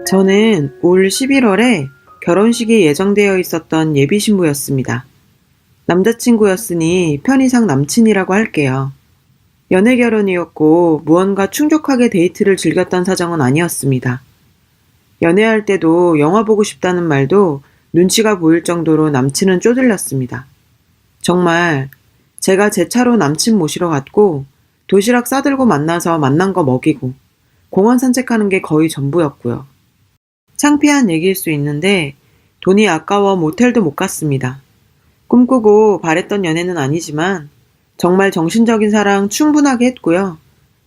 저는 올 11월에 결혼식이 예정되어 있었던 예비 신부였습니다. 남자친구였으니 편의상 남친이라고 할게요. 연애 결혼이었고 무언가 충족하게 데이트를 즐겼던 사정은 아니었습니다. 연애할 때도 영화 보고 싶다는 말도 눈치가 보일 정도로 남친은 쪼들렸습니다. 정말 제가 제 차로 남친 모시러 갔고 도시락 싸들고 만나서 만난 거 먹이고 공원 산책하는 게 거의 전부였고요. 창피한 얘기일 수 있는데 돈이 아까워 모텔도 못 갔습니다. 꿈꾸고 바랬던 연애는 아니지만 정말 정신적인 사랑 충분하게 했고요.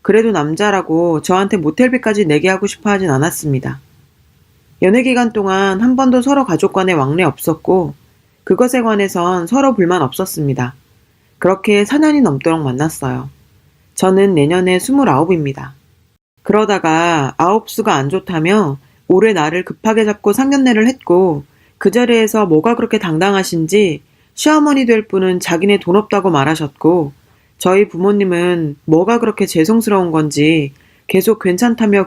그래도 남자라고 저한테 모텔비까지 내게 하고 싶어 하진 않았습니다. 연애 기간 동안 한 번도 서로 가족 간의 왕래 없었고 그것에 관해선 서로 불만 없었습니다. 그렇게 4년이 넘도록 만났어요. 저는 내년에 29입니다. 그러다가 아홉수가 안 좋다며 올해 나를 급하게 잡고 상견례를 했고 그 자리에서 뭐가 그렇게 당당하신지 시어머니 될 분은 자기네 돈 없다고 말하셨고 저희 부모님은 뭐가 그렇게 죄송스러운 건지 계속 괜찮다며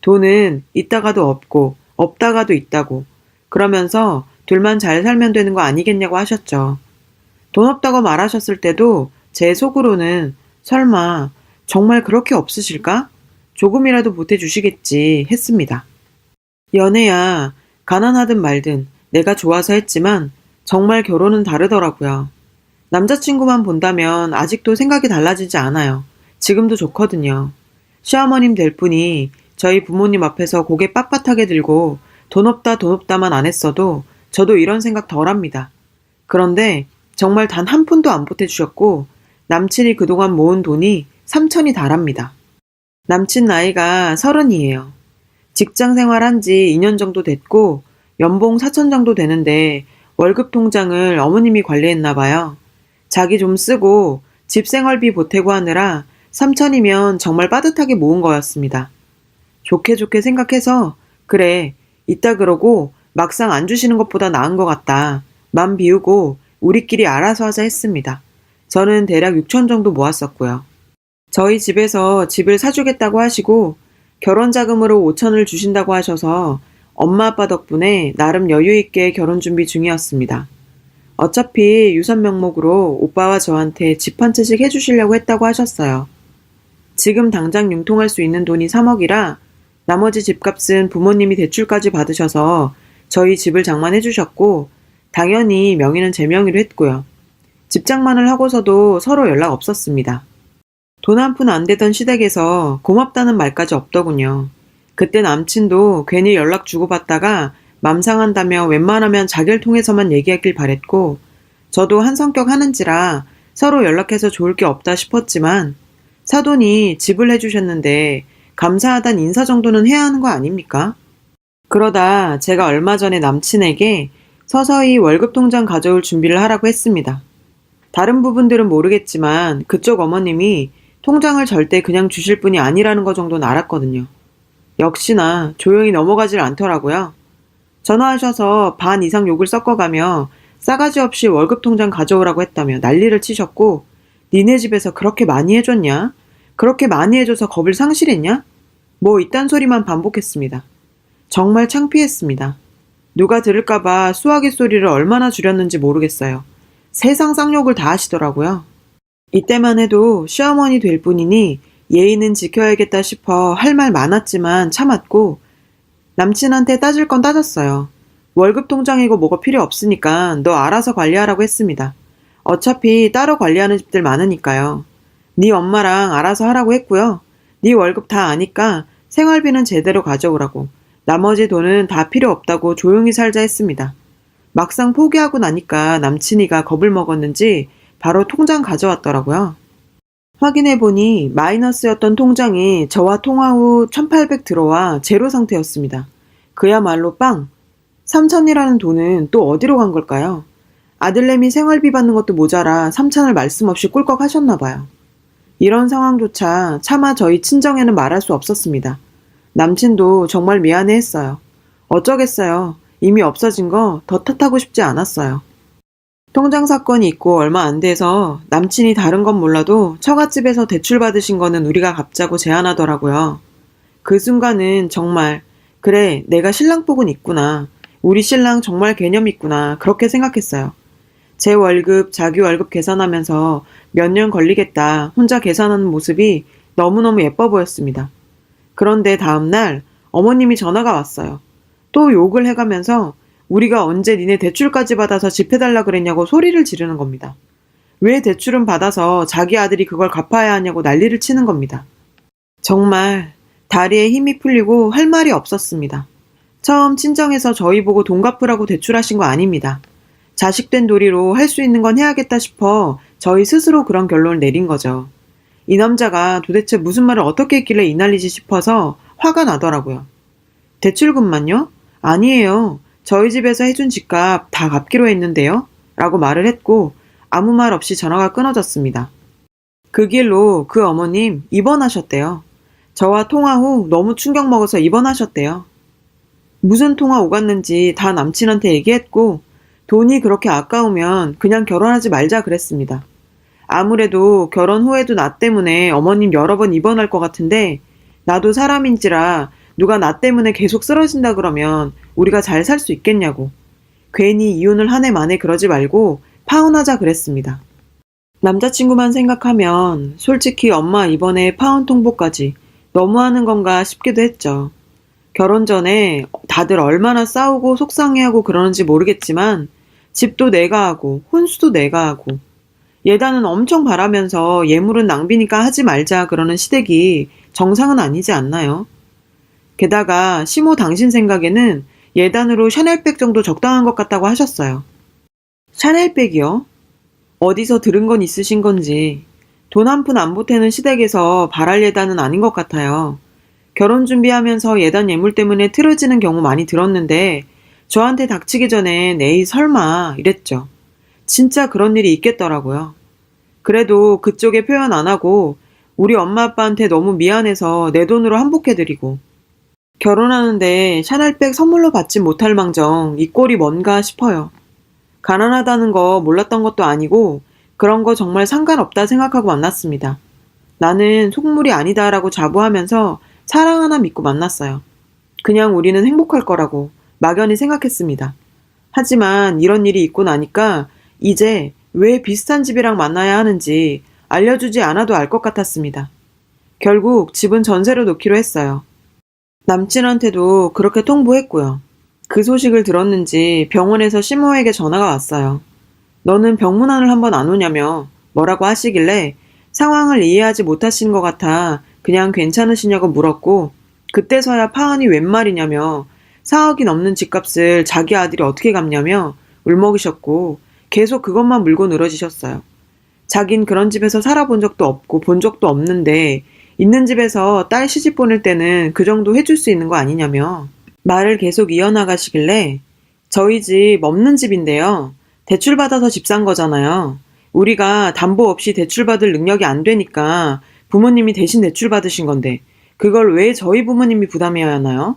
돈은 있다가도 없고 없다가도 있다고 그러면서 둘만 잘 살면 되는 거 아니겠냐고 하셨죠. 돈 없다고 말하셨을 때도 제 속으로는 설마 정말 그렇게 없으실까? 조금이라도 보태주시겠지 했습니다. 연애야 가난하든 말든 내가 좋아서 했지만 정말 결혼은 다르더라고요. 남자친구만 본다면 아직도 생각이 달라지지 않아요. 지금도 좋거든요. 시어머님 될 분이 저희 부모님 앞에서 고개 빳빳하게 들고 돈 없다만 안 했어도 저도 이런 생각 덜 합니다. 그런데 정말 단 한 푼도 안 보태주셨고 남친이 그동안 모은 돈이 3천이 달합니다. 남친 나이가 30이에요. 직장 생활한 지 2년 정도 됐고 연봉 4천 정도 되는데 월급 통장을 어머님이 관리했나 봐요. 자기 좀 쓰고 집 생활비 보태고 하느라 3천이면 정말 빠듯하게 모은 거였습니다. 좋게 생각해서 그래 이따 그러고 막상 안 주시는 것보다 나은 것 같다. 맘 비우고 우리끼리 알아서 하자 했습니다. 저는 대략 6천 정도 모았었고요. 저희 집에서 집을 사주겠다고 하시고 결혼 자금으로 5천을 주신다고 하셔서 엄마 아빠 덕분에 나름 여유 있게 결혼 준비 중이었습니다. 어차피 유선 명목으로 오빠와 저한테 집 한 채씩 해주시려고 했다고 하셨어요. 지금 당장 융통할 수 있는 돈이 3억이라 나머지 집값은 부모님이 대출까지 받으셔서 저희 집을 장만해 주셨고 당연히 명의는 제 명의로 했고요. 집 장만을 하고서도 서로 연락 없었습니다. 돈 한 푼 안 되던 시댁에서 고맙다는 말까지 없더군요. 그때 남친도 괜히 연락 주고받다가 맘 상한다며 웬만하면 자기를 통해서만 얘기하길 바랬고 저도 한 성격 하는지라 서로 연락해서 좋을 게 없다 싶었지만 사돈이 집을 해주셨는데 감사하단 인사 정도는 해야 하는 거 아닙니까? 그러다 제가 얼마 전에 남친에게 서서히 월급 통장 가져올 준비를 하라고 했습니다. 다른 부분들은 모르겠지만 그쪽 어머님이 통장을 절대 그냥 주실 분이 아니라는 거 정도는 알았거든요. 역시나 조용히 넘어가질 않더라고요. 전화하셔서 반 이상 욕을 섞어가며 싸가지 없이 월급 통장 가져오라고 했다며 난리를 치셨고 니네 집에서 그렇게 많이 해줬냐? 그렇게 많이 해줘서 겁을 상실했냐? 뭐 이딴 소리만 반복했습니다. 정말 창피했습니다. 누가 들을까봐 수화기 소리를 얼마나 줄였는지 모르겠어요. 세상 쌍욕을 다 하시더라고요. 이때만 해도 시어머니 될 뿐이니 예의는 지켜야겠다 싶어 할 말 많았지만 참았고 남친한테 따질 건 따졌어요. 월급 통장이고 뭐가 필요 없으니까 너 알아서 관리하라고 했습니다. 어차피 따로 관리하는 집들 많으니까요. 네 엄마랑 알아서 하라고 했고요. 네 월급 다 아니까 생활비는 제대로 가져오라고. 나머지 돈은 다 필요 없다고 조용히 살자 했습니다. 막상 포기하고 나니까 남친이가 겁을 먹었는지 바로 통장 가져왔더라고요. 확인해보니 마이너스였던 통장이 저와 통화 후 1,800 들어와 제로 상태였습니다. 그야말로 빵! 3천이라는 돈은 또 어디로 간 걸까요? 아들내미 생활비 받는 것도 모자라 3천을 말씀 없이 꿀꺽 하셨나봐요. 이런 상황조차 차마 저희 친정에는 말할 수 없었습니다. 남친도 정말 미안해했어요. 어쩌겠어요. 이미 없어진 거 더 탓하고 싶지 않았어요. 통장 사건이 있고 얼마 안 돼서 남친이 다른 건 몰라도 처갓집에서 대출 받으신 거는 우리가 갚자고 제안하더라고요. 그 순간은 정말 그래, 내가 신랑복은 있구나. 우리 신랑 정말 개념 있구나. 그렇게 생각했어요. 제 월급, 자기 월급 계산하면서 몇 년 걸리겠다 혼자 계산하는 모습이 너무너무 예뻐 보였습니다. 그런데 다음날 어머님이 전화가 왔어요. 또 욕을 해가면서 우리가 언제 니네 대출까지 받아서 집 해달라 그랬냐고 소리를 지르는 겁니다. 왜 대출은 받아서 자기 아들이 그걸 갚아야 하냐고 난리를 치는 겁니다. 정말 다리에 힘이 풀리고 할 말이 없었습니다. 처음 친정에서 저희 보고 돈 갚으라고 대출하신 거 아닙니다. 자식된 도리로 할 수 있는 건 해야겠다 싶어 저희 스스로 그런 결론을 내린 거죠. 이 남자가 도대체 무슨 말을 어떻게 했길래 이 난리지 싶어서 화가 나더라고요. 대출금만요? 아니에요. 저희 집에서 해준 집값 다 갚기로 했는데요. 라고 말을 했고 아무 말 없이 전화가 끊어졌습니다. 그 길로 그 어머님 입원하셨대요. 저와 통화 후 너무 충격 먹어서 입원하셨대요. 무슨 통화 오갔는지 다 남친한테 얘기했고 돈이 그렇게 아까우면 그냥 결혼하지 말자 그랬습니다. 아무래도 결혼 후에도 나 때문에 어머님 여러 번 입원할 것 같은데 나도 사람인지라 누가 나 때문에 계속 쓰러진다 그러면 우리가 잘 살 수 있겠냐고. 괜히 이혼을 한 해 만에 그러지 말고 파혼하자 그랬습니다. 남자친구만 생각하면 솔직히 엄마 이번에 파혼 통보까지 너무하는 건가 싶기도 했죠. 결혼 전에 다들 얼마나 싸우고 속상해하고 그러는지 모르겠지만 집도 내가 하고 혼수도 내가 하고 예단은 엄청 바라면서 예물은 낭비니까 하지 말자 그러는 시댁이 정상은 아니지 않나요? 게다가 시모 당신 생각에는 예단으로 샤넬백 정도 적당한 것 같다고 하셨어요. 샤넬백이요? 어디서 들은 건 있으신 건지 돈 한 푼 안 보태는 시댁에서 바랄 예단은 아닌 것 같아요. 결혼 준비하면서 예단 예물 때문에 틀어지는 경우 많이 들었는데 저한테 닥치기 전엔 에이 설마 이랬죠. 진짜 그런 일이 있겠더라고요. 그래도 그쪽에 표현 안 하고 우리 엄마 아빠한테 너무 미안해서 내 돈으로 한복해드리고 결혼하는데 샤넬백 선물로 받지 못할 망정 이 꼴이 뭔가 싶어요. 가난하다는 거 몰랐던 것도 아니고 그런 거 정말 상관없다 생각하고 만났습니다. 나는 속물이 아니다라고 자부하면서 사랑 하나 믿고 만났어요. 그냥 우리는 행복할 거라고 막연히 생각했습니다. 하지만 이런 일이 있고 나니까 이제 왜 비슷한 집이랑 만나야 하는지 알려주지 않아도 알 것 같았습니다. 결국 집은 전세로 놓기로 했어요. 남친한테도 그렇게 통보했고요. 그 소식을 들었는지 병원에서 시모에게 전화가 왔어요. 너는 병문안을 한번 안 오냐며 뭐라고 하시길래 상황을 이해하지 못하시는 것 같아 그냥 괜찮으시냐고 물었고 그때서야 파혼이 웬 말이냐며 4억이 넘는 집값을 자기 아들이 어떻게 갚냐며 울먹이셨고 계속 그것만 물고 늘어지셨어요. 자긴 그런 집에서 살아본 적도 없고 본 적도 없는데 있는 집에서 딸 시집 보낼 때는 그 정도 해줄 수 있는 거 아니냐며 말을 계속 이어나가시길래 저희 집 없는 집인데요. 대출받아서 집 산 거잖아요. 우리가 담보 없이 대출받을 능력이 안 되니까 부모님이 대신 대출받으신 건데 그걸 왜 저희 부모님이 부담해야 하나요?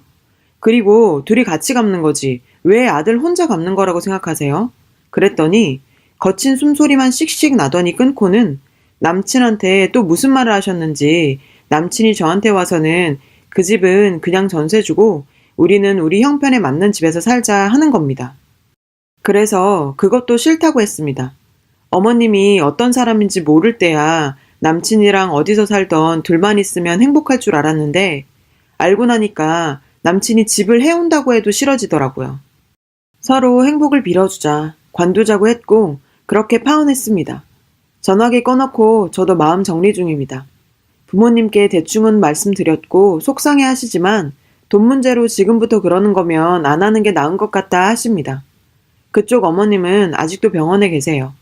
그리고 둘이 같이 갚는 거지 왜 아들 혼자 갚는 거라고 생각하세요? 그랬더니 거친 숨소리만 씩씩 나더니 끊고는 남친한테 또 무슨 말을 하셨는지 남친이 저한테 와서는 그 집은 그냥 전세 주고 우리는 우리 형편에 맞는 집에서 살자 하는 겁니다. 그래서 그것도 싫다고 했습니다. 어머님이 어떤 사람인지 모를 때야 남친이랑 어디서 살던 둘만 있으면 행복할 줄 알았는데 알고 나니까 남친이 집을 해온다고 해도 싫어지더라고요. 서로 행복을 빌어주자 관두자고 했고 그렇게 파혼했습니다. 전화기 꺼놓고 저도 마음 정리 중입니다. 부모님께 대충은 말씀드렸고 속상해 하시지만 돈 문제로 지금부터 그러는 거면 안 하는 게 나은 것 같다 하십니다. 그쪽 어머님은 아직도 병원에 계세요.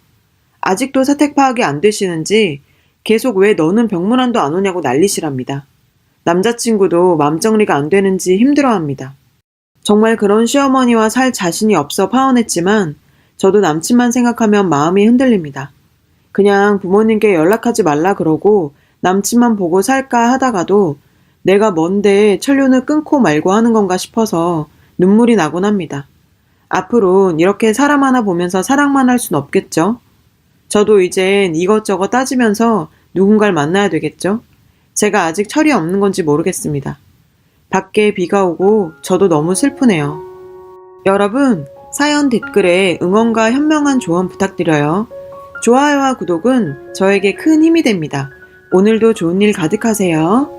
아직도 사택 파악이 안 되시는지 계속 왜 너는 병문안도 안 오냐고 난리시랍니다. 남자친구도 맘 정리가 안 되는지 힘들어합니다. 정말 그런 시어머니와 살 자신이 없어 파혼했지만 저도 남친만 생각하면 마음이 흔들립니다. 그냥 부모님께 연락하지 말라 그러고 남친만 보고 살까 하다가도 내가 뭔데 천륜을 끊고 말고 하는 건가 싶어서 눈물이 나곤 합니다. 앞으로는 이렇게 사람 하나 보면서 사랑만 할 순 없겠죠? 저도 이젠 이것저것 따지면서 누군가를 만나야 되겠죠? 제가 아직 철이 없는 건지 모르겠습니다. 밖에 비가 오고 저도 너무 슬프네요. 여러분, 사연 댓글에 응원과 현명한 조언 부탁드려요. 좋아요와 구독은 저에게 큰 힘이 됩니다. 오늘도 좋은 일 가득하세요.